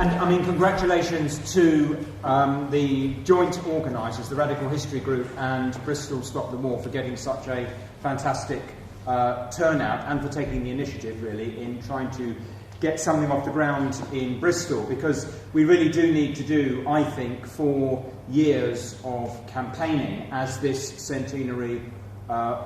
And I mean, congratulations to the joint organisers, the Radical History Group and Bristol Stop the War, for getting such a fantastic turnout and for taking the initiative, really, in trying to get something off the ground in Bristol, because we really do need to do, I think, 4 years of campaigning as this centenary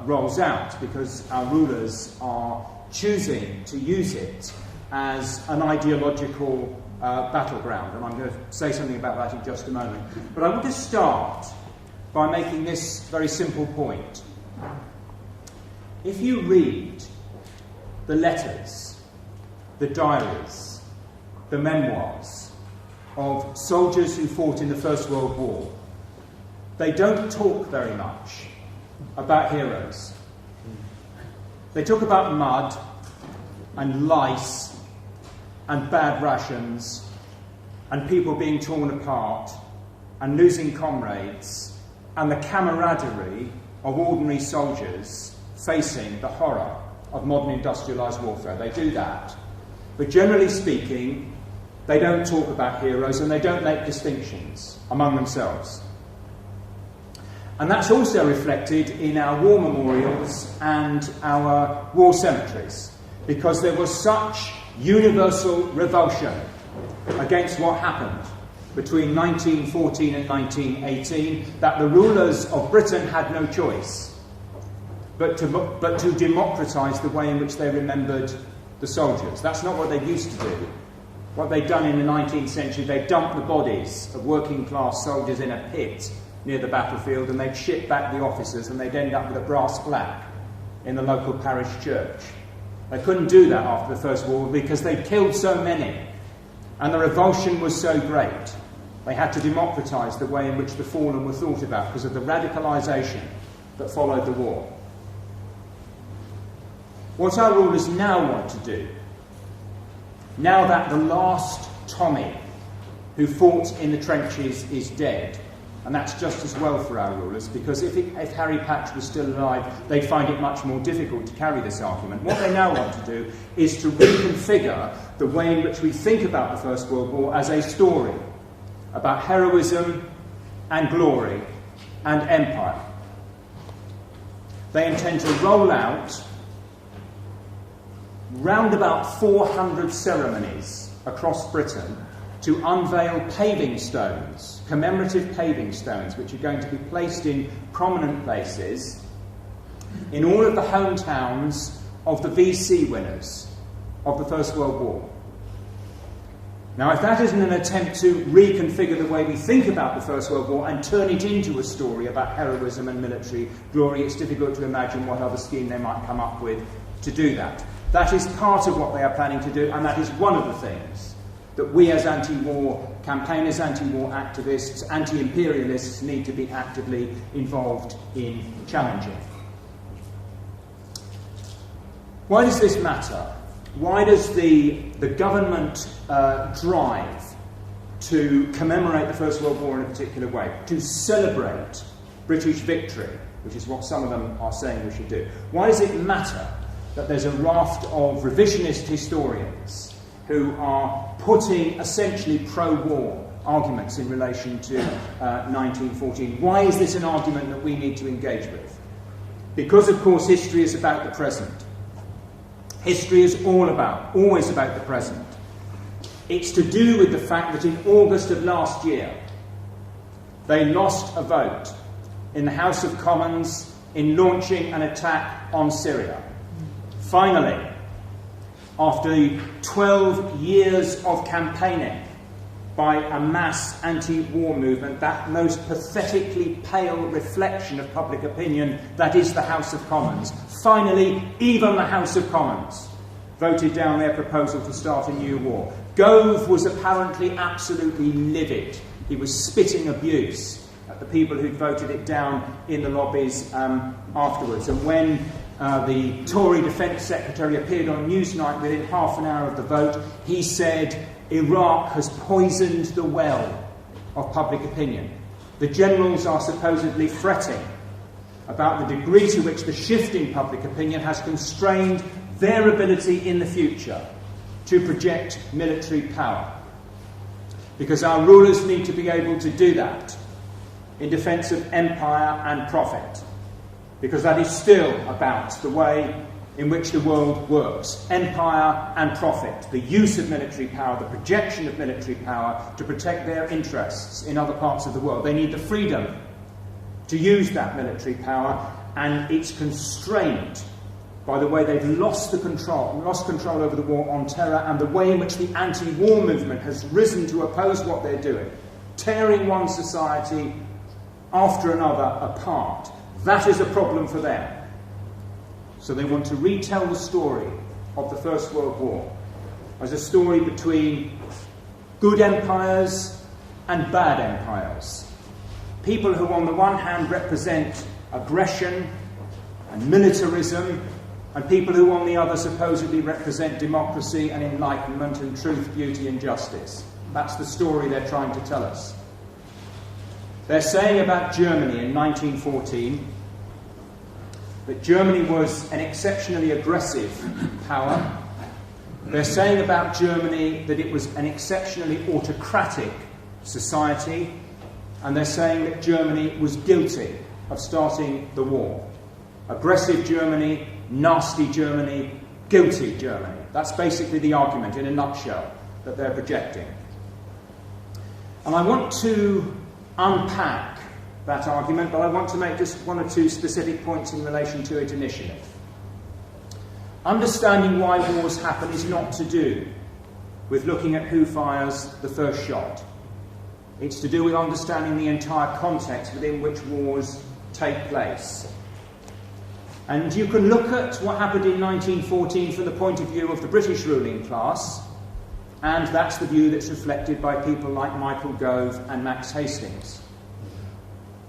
rolls out, because our rulers are choosing to use it as an ideological battleground, and I'm going to say something about that in just a moment. But I want to start by making this very simple point. If you read the letters, the diaries, the memoirs of soldiers who fought in the First World War, they don't talk very much about heroes. They talk about mud and lice and bad rations and people being torn apart and losing comrades and the camaraderie of ordinary soldiers facing the horror of modern industrialised warfare. They do that. But generally speaking, they don't talk about heroes and they don't make distinctions among themselves. And that's also reflected in our war memorials and our war cemeteries, because there was such universal revulsion against what happened between 1914 and 1918 that the rulers of Britain had no choice but to democratise the way in which they remembered the soldiers. That's not what they used to do. What they'd done in the 19th century, they'd dumped the bodies of working class soldiers in a pit near the battlefield, and they'd ship back the officers, and they'd end up with a brass plaque in the local parish church. They couldn't do that after the First World War because they'd killed so many, and the revulsion was so great. They had to democratise the way in which the fallen were thought about because of the radicalisation that followed the war. What our rulers now want to do, now that the last Tommy who fought in the trenches is dead, and that's just as well for our rulers, because if Harry Patch was still alive, they'd find it much more difficult to carry this argument. What they now want to do is to reconfigure the way in which we think about the First World War as a story about heroism and glory and empire. They intend to roll out round about 400 ceremonies across Britain to unveil paving stones, commemorative paving stones, which are going to be placed in prominent places in all of the hometowns of the VC winners of the First World War. Now, if that isn't an attempt to reconfigure the way we think about the First World War and turn it into a story about heroism and military glory, it's difficult to imagine what other scheme they might come up with to do that. That is part of what they are planning to do, and that is one of the things that we as anti-war campaigners, anti-war activists, anti-imperialists need to be actively involved in challenging. Why does this matter? Why does the government drive to commemorate the First World War in a particular way, to celebrate British victory, which is what some of them are saying we should do? Why does it matter that there's a raft of revisionist historians who are putting essentially pro-war arguments in relation to 1914? Why is this an argument that we need to engage with? Because, of course, history is about the present. History is always about the present. It's to do with the fact that in August of last year, they lost a vote in the House of Commons in launching an attack on Syria. Finally, after 12 years of campaigning by a mass anti-war movement, that most pathetically pale reflection of public opinion that is the House of Commons, finally, even the House of Commons voted down their proposal to start a new war. Gove was apparently absolutely livid. He was spitting abuse at the people who'd voted it down in the lobbies afterwards. And when the Tory Defence Secretary appeared on Newsnight within half an hour of the vote, he said, Iraq has poisoned the well of public opinion. The generals are supposedly fretting about the degree to which the shift in public opinion has constrained their ability in the future to project military power. because our rulers need to be able to do that in defence of empire and profit, because that is still about the way in which the world works. Empire and profit, the use of military power, the projection of military power to protect their interests in other parts of the world. They need the freedom to use that military power, and it's constrained by the way they've lost control over the war on terror, and the way in which the anti-war movement has risen to oppose what they're doing, tearing one society after another apart. That is a problem for them. So they want to retell the story of the First World War as a story between good empires and bad empires. People who on the one hand represent aggression and militarism, and people who on the other supposedly represent democracy and enlightenment and truth, beauty and justice. That's the story they're trying to tell us. They're saying about Germany in 1914 that Germany was an exceptionally aggressive power. They're saying about Germany that it was an exceptionally autocratic society, and they're saying that Germany was guilty of starting the war. Aggressive Germany, nasty Germany, guilty Germany. That's basically the argument in a nutshell that they're projecting. And I want to unpack that argument, but I want to make just one or two specific points in relation to it initially. Understanding why wars happen is not to do with looking at who fires the first shot. It's to do with understanding the entire context within which wars take place. And you can look at what happened in 1914 from the point of view of the British ruling class, and that's the view that's reflected by people like Michael Gove and Max Hastings.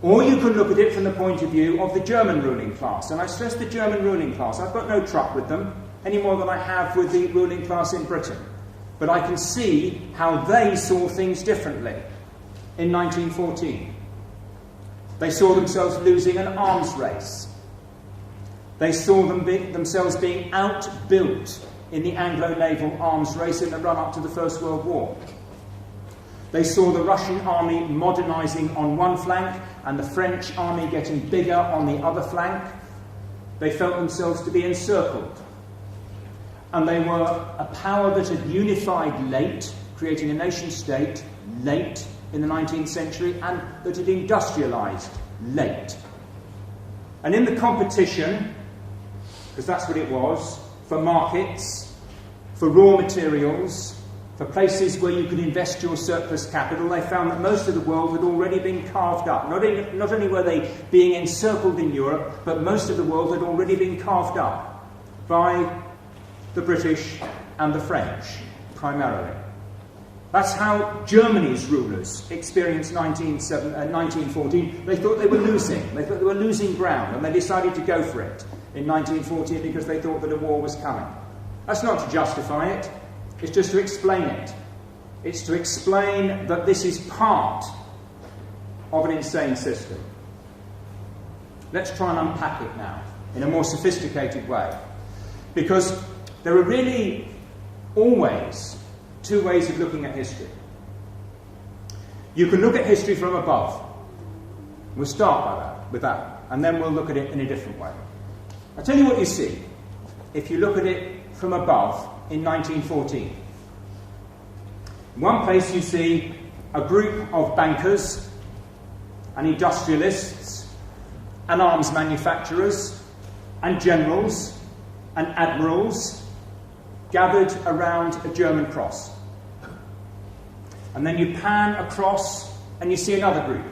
Or you can look at it from the point of view of the German ruling class. And I stress the German ruling class. I've got no truck with them, any more than I have with the ruling class in Britain. But I can see how they saw things differently in 1914. They saw themselves losing an arms race. They saw themselves being outbuilt in the Anglo-naval arms race in the run-up to the First World War. They saw the Russian army modernising on one flank and the French army getting bigger on the other flank. They felt themselves to be encircled. And they were a power that had unified late, creating a nation-state late in the 19th century, and that had industrialised late. And in the competition, because that's what it was, for markets, for raw materials, for places where you could invest your surplus capital, they found that most of the world had already been carved up. Not only were they being encircled in Europe, but most of the world had already been carved up by the British and the French, primarily. That's how Germany's rulers experienced 1914. They thought they were losing. They thought they were losing ground, and they decided to go for it in 1914 because they thought that a war was coming. That's not to justify it. It's just to explain it. It's to explain that this is part of an insane system. Let's try and unpack it now in a more sophisticated way. Because there are really always two ways of looking at history. You can look at history from above. We'll start with that, and then we'll look at it in a different way. I'll tell you what you see if you look at it from above in 1914. In one place you see a group of bankers and industrialists and arms manufacturers and generals and admirals gathered around a German cross. And then you pan across and you see another group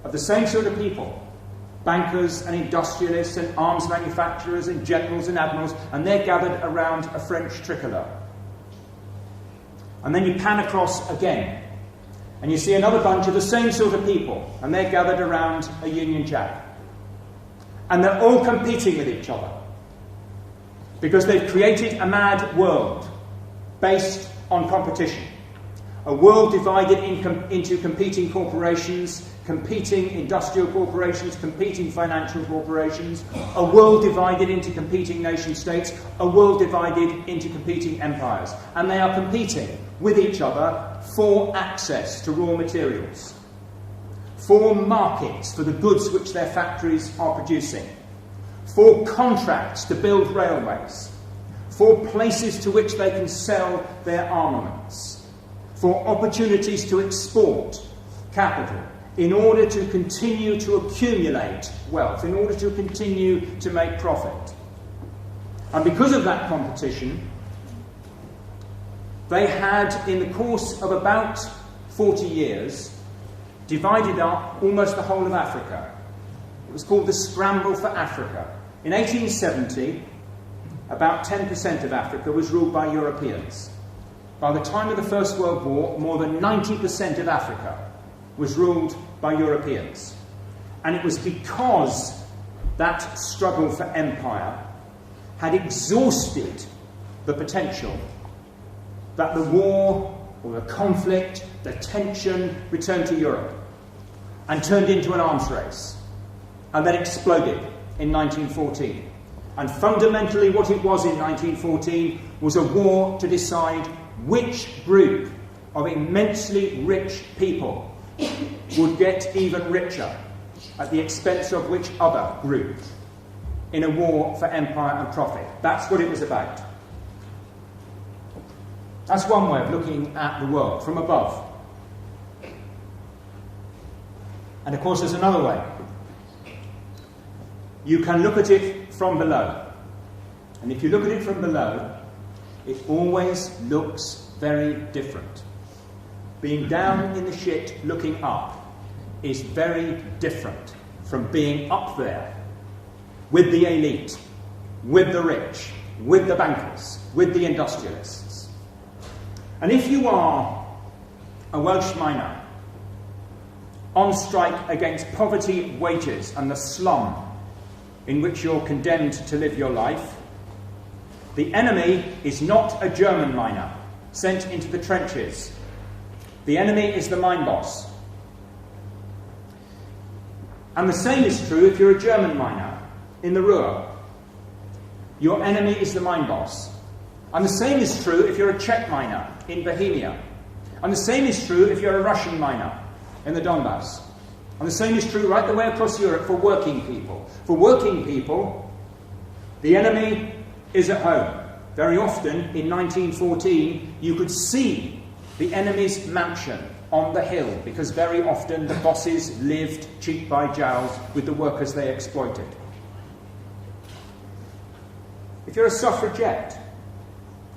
of the same sort of people, bankers and industrialists and arms manufacturers and generals and admirals, and they're gathered around a French tricolour. And then you pan across again, and you see another bunch of the same sort of people, and they're gathered around a Union Jack. And they're all competing with each other, because they've created a mad world based on competition. A world divided into competing corporations, competing industrial corporations, competing financial corporations, a world divided into competing nation states, a world divided into competing empires. And they are competing with each other for access to raw materials, for markets for the goods which their factories are producing, for contracts to build railways, for places to which they can sell their armaments, for opportunities to export capital, in order to continue to accumulate wealth, in order to continue to make profit. And because of that competition, they had, in the course of about 40 years, divided up almost the whole of Africa. It was called the Scramble for Africa. In 1870, about 10% of Africa was ruled by Europeans. By the time of the First World War, more than 90% of Africa was ruled by Europeans. And it was because that struggle for empire had exhausted the potential that the war or the conflict, the tension, returned to Europe and turned into an arms race and then exploded in 1914. And fundamentally what it was in 1914 was a war to decide which group of immensely rich people would get even richer at the expense of which other group in a war for empire and profit. That's what it was about. That's one way of looking at the world, from above. And of course there's another way. You can look at it from below. And if you look at it from below, it always looks very different. Being down in the shit looking up is very different from being up there with the elite, with the rich, with the bankers, with the industrialists. And if you are a Welsh miner on strike against poverty, wages and the slum in which you're condemned to live your life, the enemy is not a German miner sent into the trenches. The enemy is the mine boss. And the same is true if you're a German miner in the Ruhr. Your enemy is the mine boss. And the same is true if you're a Czech miner in Bohemia. And the same is true if you're a Russian miner in the Donbass. And the same is true right the way across Europe for working people. For working people, the enemy is at home. Very often, in 1914, you could see the enemy's mansion on the hill, because very often the bosses lived cheek by jowl with the workers they exploited. If you're a suffragette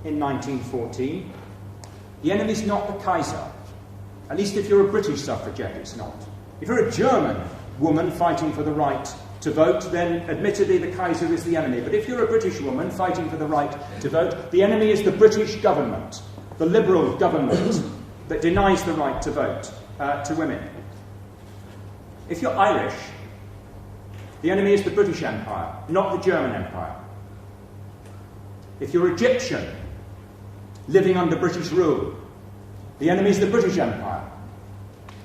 in 1914, the enemy's not the Kaiser. At least if you're a British suffragette, it's not. If you're a German woman fighting for the right to vote, then admittedly the Kaiser is the enemy. But if you're a British woman fighting for the right to vote, the enemy is the British government, the Liberal government that denies the right to vote to women. If you're Irish, the enemy is the British Empire, not the German Empire. If you're Egyptian, living under British rule, the enemy is the British Empire.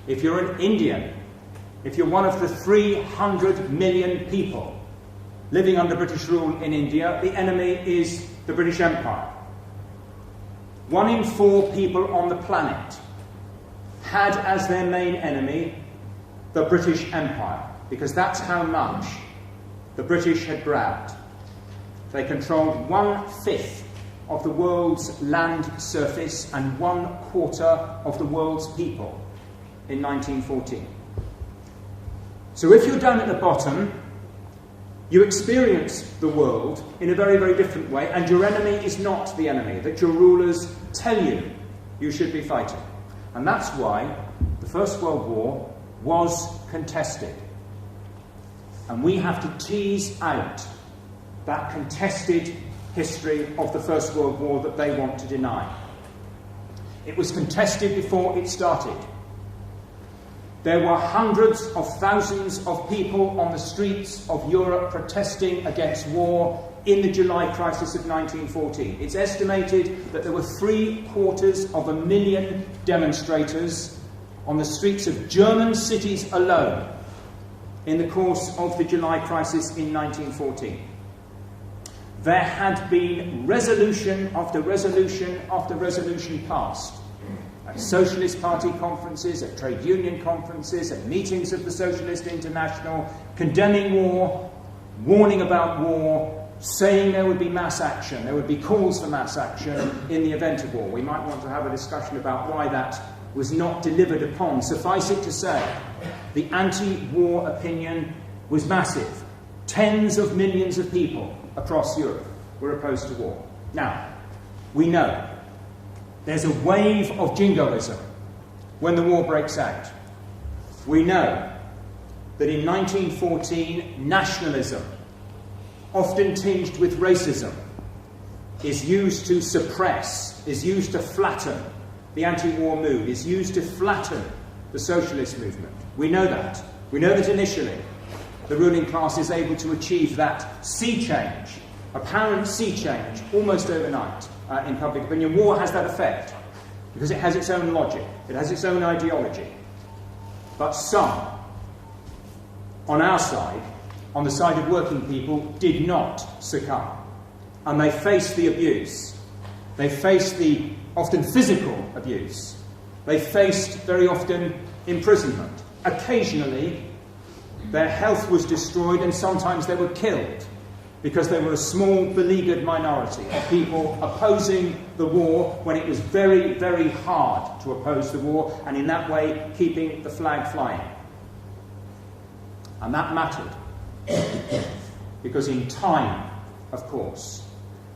If you're an Indian, if you're one of the 300 million people living under British rule in India, the enemy is the British Empire. 1 in 4 people on the planet had as their main enemy the British Empire, because that's how much the British had grabbed. They controlled 1/5 of the world's land surface and 1/4 of the world's people in 1914. So if you're down at the bottom, you experience the world in a very, very different way, and your enemy is not the enemy that your rulers tell you should be fighting. And that's why the First World War was contested. And we have to tease out that contested history of the First World War that they want to deny. It was contested before it started. There were hundreds of thousands of people on the streets of Europe protesting against war in the July crisis of 1914. It's estimated that there were 750,000 demonstrators on the streets of German cities alone in the course of the July crisis in 1914. There had been resolution after resolution after resolution passed at Socialist Party conferences, at trade union conferences, at meetings of the Socialist International, condemning war, warning about war, saying there would be mass action, there would be calls for mass action in the event of war. We might want to have a discussion about why that was not delivered upon. Suffice it to say, the anti-war opinion was massive. Tens of millions of people across Europe were opposed to war. Now, we know there's a wave of jingoism when the war breaks out. We know that in 1914, nationalism, often tinged with racism, is used to suppress, is used to flatten the anti-war mood, is used to flatten the socialist movement. We know that. We know that initially the ruling class is able to achieve that sea change, apparent sea change, almost overnight in public opinion. War has that effect because it has its own logic, it has its own ideology. But some, on our side, on the side of working people, did not succumb. And they faced the abuse. They faced the often physical abuse. They faced very often imprisonment. Occasionally, their health was destroyed and sometimes they were killed because they were a small, beleaguered minority of people opposing the war when it was very, very hard to oppose the war, and in that way keeping the flag flying. And that mattered because in time, of course,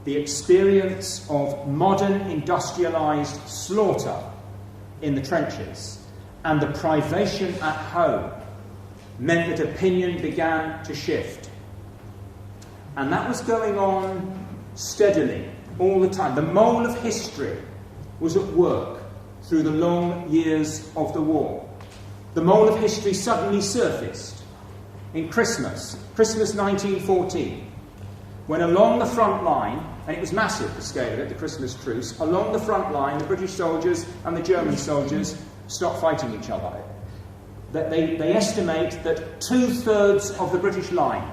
the experience of modern industrialised slaughter in the trenches and the privation at home meant that opinion began to shift. And that was going on steadily, all the time. The mole of history was at work through the long years of the war. The mole of history suddenly surfaced in Christmas 1914, when along the front line, and it was massive, the scale of it, the Christmas truce, along the front line, the British soldiers and the German soldiers stopped fighting each other. They estimate that 2/3 of the British line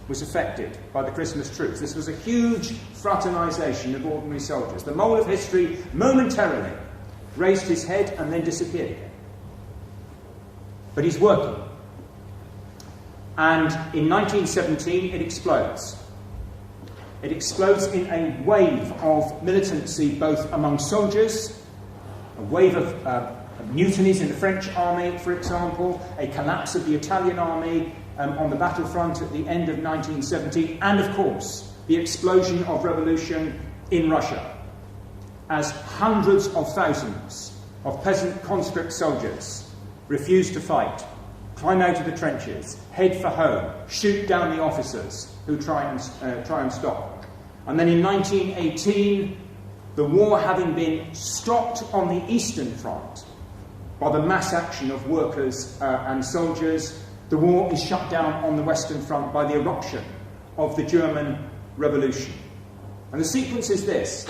was affected by the Christmas truce. This was a huge fraternisation of ordinary soldiers. The mole of history momentarily raised his head and then disappeared again. But he's working. And in 1917, it explodes. It explodes in a wave of militancy, both among soldiers, a wave of mutinies in the French army, for example, a collapse of the Italian army on the battlefront at the end of 1917, and, of course, the explosion of revolution in Russia, as hundreds of thousands of peasant conscript soldiers refused to fight, climb out of the trenches, head for home, shoot down the officers who try and stop. And then in 1918, the war having been stopped on the Eastern Front by the mass action of workers and soldiers, the war is shut down on the Western Front by the eruption of the German Revolution. And the sequence is this.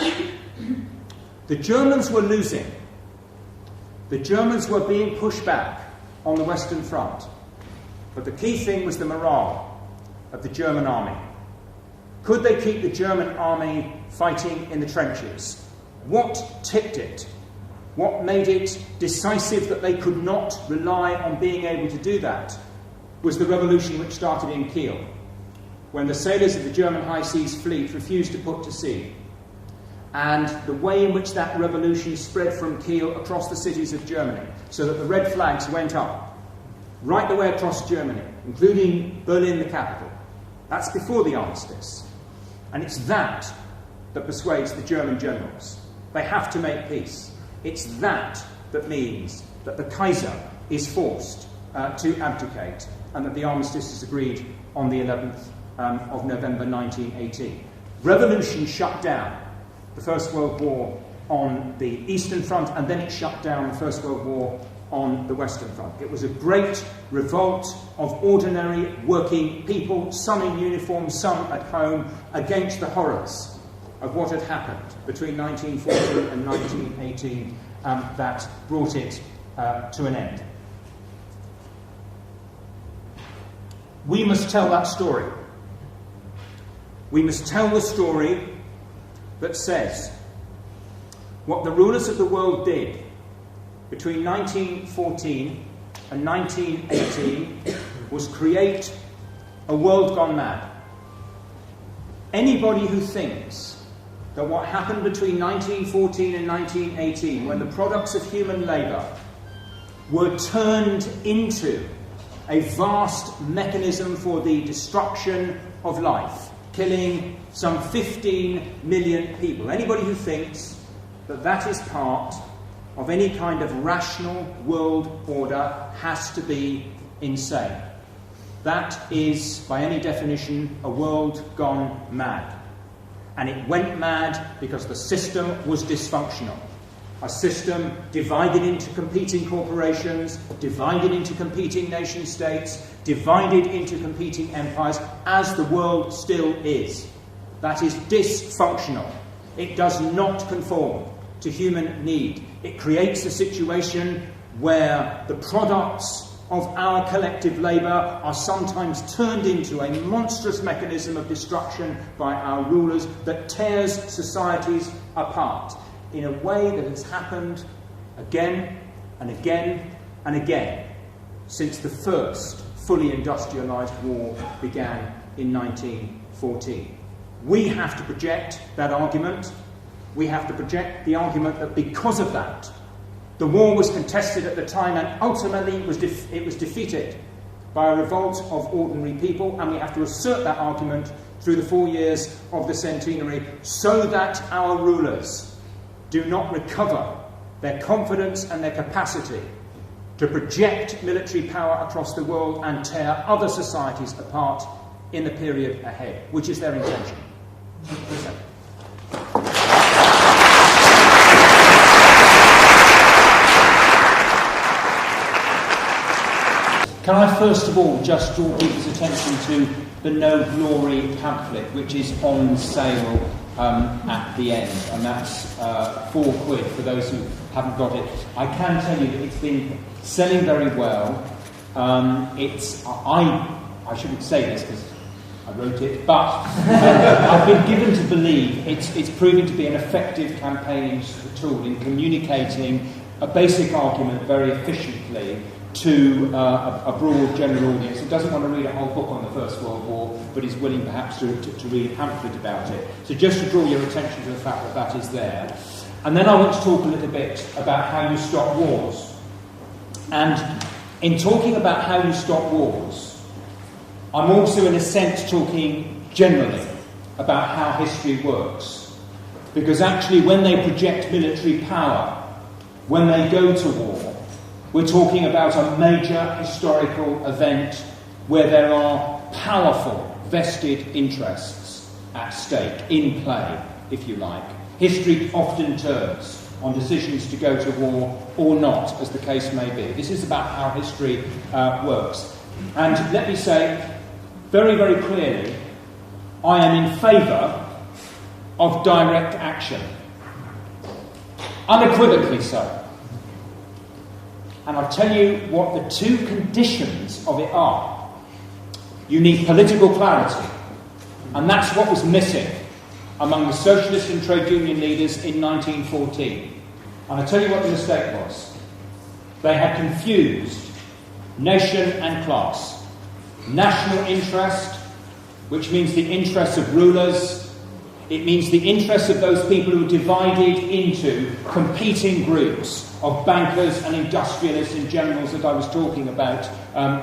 The Germans were losing. The Germans were being pushed back on the Western Front. But the key thing was the morale of the German army. Could they keep the German army fighting in the trenches? What tipped it? What made it decisive that they could not rely on being able to do that was the revolution which started in Kiel, when the sailors of the German High Seas Fleet refused to put to sea. And the way in which that revolution spread from Kiel across the cities of Germany, so that the red flags went up right the way across Germany, including Berlin, the capital. That's before the armistice. And it's that persuades the German generals. They have to make peace. It's that means that the Kaiser is forced to abdicate, and that the armistice is agreed on the 11th of November 1918. Revolution shut down the First World War on the Eastern Front, and then it shut down the First World War on the Western Front. It was a great revolt of ordinary working people, some in uniform, some at home, against the horrors of what had happened between 1914 and 1918 that brought it to an end. We must tell that story. We must tell the story that says what the rulers of the world did between 1914 and 1918 was create a world gone mad. Anybody who thinks that what happened between 1914 and 1918, when the products of human labour were turned into a vast mechanism for the destruction of life, killing some 15 million people, anybody who thinks that that is part of any kind of rational world order has to be insane. That is, by any definition, a world gone mad. And it went mad because the system was dysfunctional. A system divided into competing corporations, divided into competing nation states, divided into competing empires, as the world still is. That is dysfunctional. It does not conform to human need. It creates a situation where the products of our collective labour are sometimes turned into a monstrous mechanism of destruction by our rulers that tears societies apart in a way that has happened again and again and again since the first fully industrialised war began in 1914. We have to project that argument. We have to project the argument that because of that, the war was contested at the time and ultimately it was defeated by a revolt of ordinary people, and we have to assert that argument through the 4 years of the centenary so that our rulers do not recover their confidence and their capacity to project military power across the world and tear other societies apart in the period ahead, which is their intention. Can I first of all just draw people's attention to the No Glory pamphlet, which is on sale at the end, and that's £4 for those who haven't got it. I can tell you that it's been selling very well. I shouldn't say this because I wrote it, but I've been given to believe it's proving to be an effective campaigning tool in communicating a basic argument very efficiently to a broad general audience who doesn't want to read a whole book on the First World War, but is willing perhaps to read a pamphlet about it. So just to draw your attention to the fact that that is there. And then I want to talk a little bit about how you stop wars. And in talking about how you stop wars, I'm also in a sense talking generally about how history works. Because actually when they project military power, when they go to war, we're talking about a major historical event where there are powerful vested interests at stake, in play, if you like. History often turns on decisions to go to war or not, as the case may be. This is about how history works. And let me say very, very clearly, I am in favour of direct action. Unequivocally so. And I'll tell you what the two conditions of it are. You need political clarity, and that's what was missing among the socialist and trade union leaders in 1914. And I'll tell you what the mistake was. They had confused nation and class. National interest, which means the interests of rulers. It means the interests of those people who are divided into competing groups of bankers and industrialists and generals that I was talking about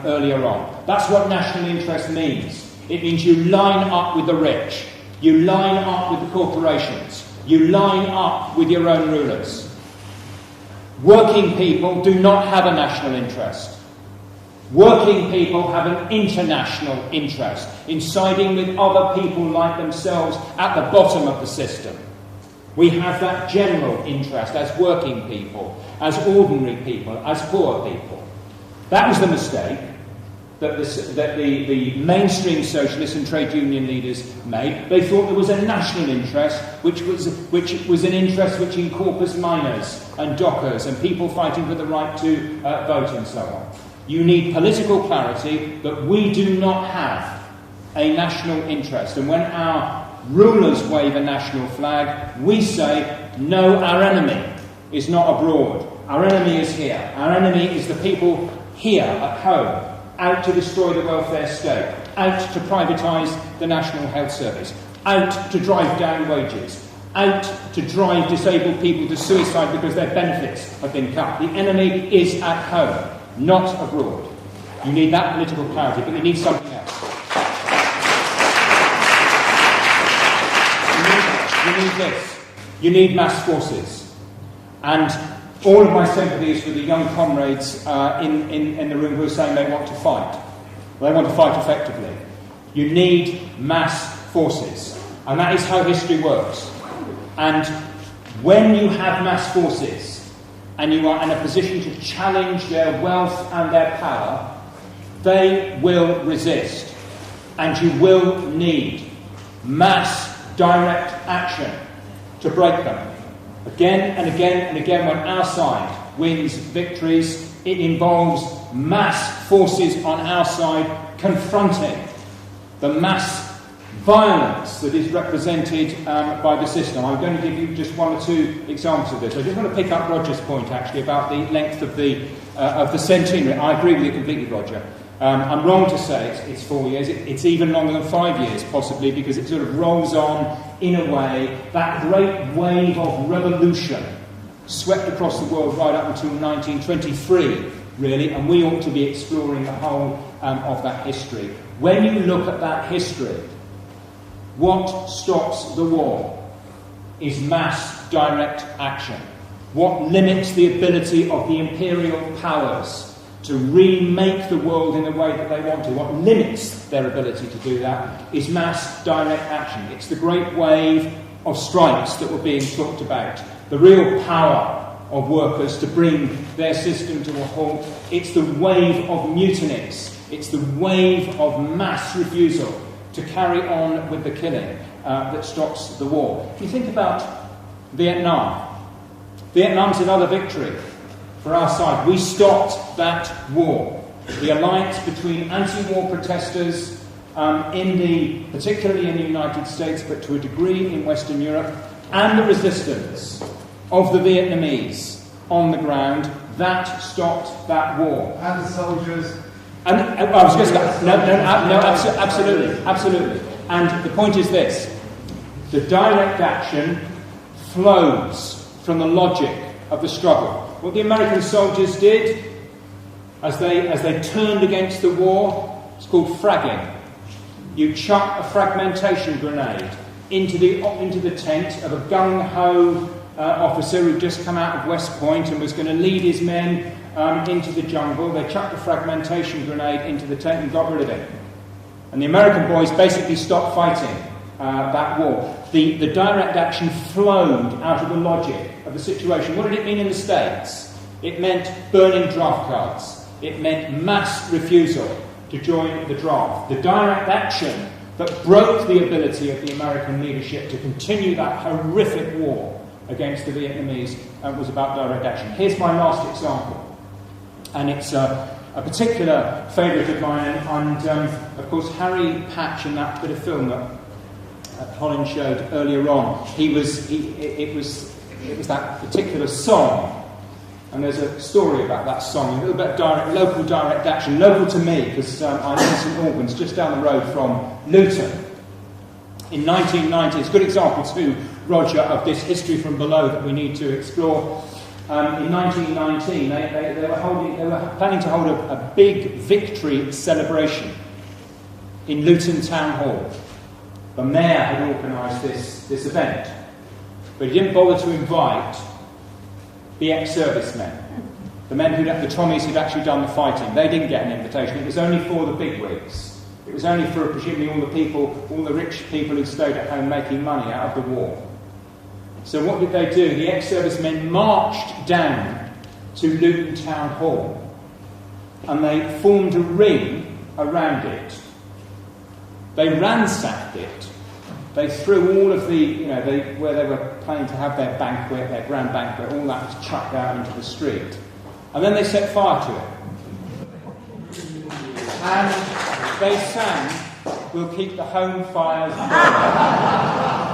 earlier on. That's what national interest means. It means you line up with the rich. You line up with the corporations. You line up with your own rulers. Working people do not have a national interest. Working people have an international interest in siding with other people like themselves at the bottom of the system. We have that general interest as working people, as ordinary people, as poor people. That was the mistake that the mainstream socialists and trade union leaders made. They thought there was a national interest, which was an interest which encompassed miners and dockers and people fighting for the right to vote and so on. You need political clarity that we do not have a national interest. And when our rulers wave a national flag, we say, no, our enemy is not abroad. Our enemy is here. Our enemy is the people here at home, out to destroy the welfare state, out to privatise the National Health Service, out to drive down wages, out to drive disabled people to suicide because their benefits have been cut. The enemy is at home, not abroad. You need that political clarity, but you need something else. You need this. You need mass forces. And all of my sympathies for the young comrades in the room who are saying they want to fight. They want to fight effectively. You need mass forces. And that is how history works. And when you have mass forces, and you are in a position to challenge their wealth and their power, they will resist. And you will need mass direct action to break them. Again and again and again, when our side wins victories, it involves mass forces on our side confronting the mass violence that is represented by the system. I'm going to give you just one or two examples of this. I just want to pick up Roger's point, actually, about the length of the centenary. I agree with you completely, Roger. I'm wrong to say it's 4 years. It's even longer than 5 years, possibly, because it sort of rolls on, in a way, that great wave of revolution swept across the world right up until 1923, really, and we ought to be exploring the whole of that history. When you look at that history, what stops the war is mass direct action. What limits the ability of the imperial powers to remake the world in the way that they want to, what limits their ability to do that, is mass direct action. It's the great wave of strikes that were being talked about, the real power of workers to bring their system to a halt. It's the wave of mutinies. It's the wave of mass refusal to carry on with the killing that stops the war. If you think about Vietnam, Vietnam's another victory for our side. We stopped that war. The alliance between anti-war protesters, particularly in the United States, but to a degree in Western Europe, and the resistance of the Vietnamese on the ground, that stopped that war. And the soldiers. And I was just absolutely. And the point is this: the direct action flows from the logic of the struggle. What the American soldiers did as they turned against the war, it's called fragging. You chuck a fragmentation grenade into the tent of a gung-ho officer who'd just come out of West Point and was going to lead his men into the jungle. They chucked a fragmentation grenade into the tent and got rid of it. And the American boys basically stopped fighting that war. The direct action flowed out of the logic of the situation. What did it mean in the States? It meant burning draft cards. It meant mass refusal to join the draft. The direct action that broke the ability of the American leadership to continue that horrific war against the Vietnamese was about direct action. Here's my last example. And it's a particular favourite of mine, and of course Harry Patch in that bit of film that Colin showed earlier on. It was that particular song, and there's a story about that song, a little bit local direct action, local to me because I live in St Albans, just down the road from Luton. In 1990, it's a good example too, Roger, of this history from below that we need to explore. In 1919, they were planning to hold a big victory celebration in Luton Town Hall. The mayor had organised this event, but he didn't bother to invite the ex-servicemen, the Tommies who'd actually done the fighting. They didn't get an invitation. It was only for the bigwigs. It was only for presumably all the rich people who stayed at home making money out of the war. So what did they do? The ex-servicemen marched down to Luton Town Hall and they formed a ring around it. They ransacked it. They threw all of where they were planning to have their banquet, their grand banquet, all that was chucked out into the street. And then they set fire to it. And they sang, "We'll keep the home fires burning."